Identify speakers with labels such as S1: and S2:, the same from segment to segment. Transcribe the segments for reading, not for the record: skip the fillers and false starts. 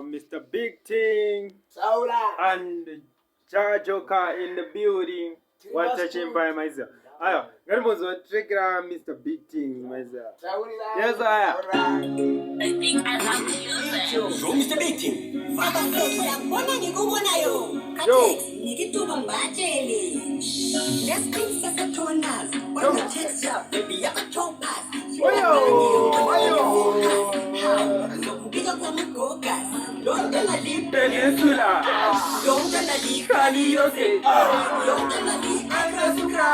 S1: Mr. Big Ting and Joker in the building. One touching by myself. Ayo, Garbo's trigger Mr. Big Ting myself. Yes, I
S2: think I have music.
S3: Yo, Mr. Big Ting.
S1: Yo.
S3: Let's clean the toners. When the chest up, baby, I'm a top pass. Don't tell a deep
S1: Peninsula.
S3: Don't tell a deep Kaliose. Don't tell a deep Akasuka.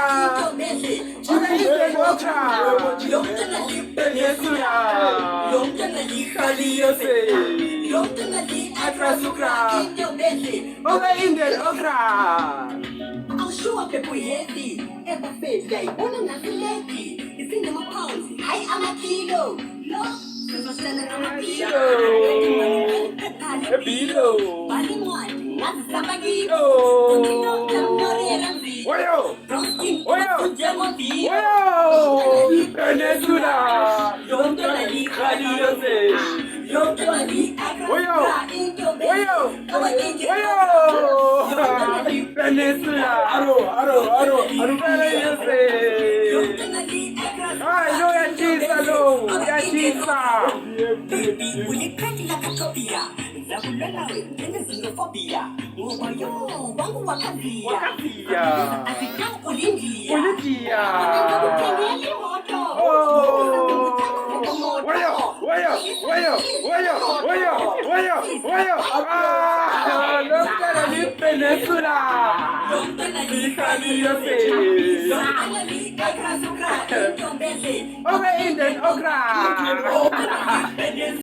S1: Okra.
S3: Don't tell a deep
S1: Peninsula.
S3: Don't tell a deep
S1: Kaliose.
S3: Don't tell a deep Akasuka.
S1: Over Indian Okra.
S3: I'll show up if we heavy. Ever face guy, one and a lady. It's in the pounds. I am a kilo. Look, I'm standing on a kilo.
S1: A below.
S3: One, not somebody.
S1: Wayo! Peninsula!
S3: Don't tell me
S1: Kaliose!
S3: Don't tell me
S1: Peninsula! Ay, no, ya chisa, no! Ya chisa!
S3: Baby, will you crack like a topia? Zabulala, xenophobia. Uwayo, wangu wakazia.
S1: Wakazia.
S3: Asitang ulindia.
S1: Ulindia.
S3: Wangu moto.
S1: Oh! Wayo! Ah! Don't tell me Peninsula!
S3: Don't tell me
S1: Kaliose!
S3: Kaliose!
S1: Over Indian Okra!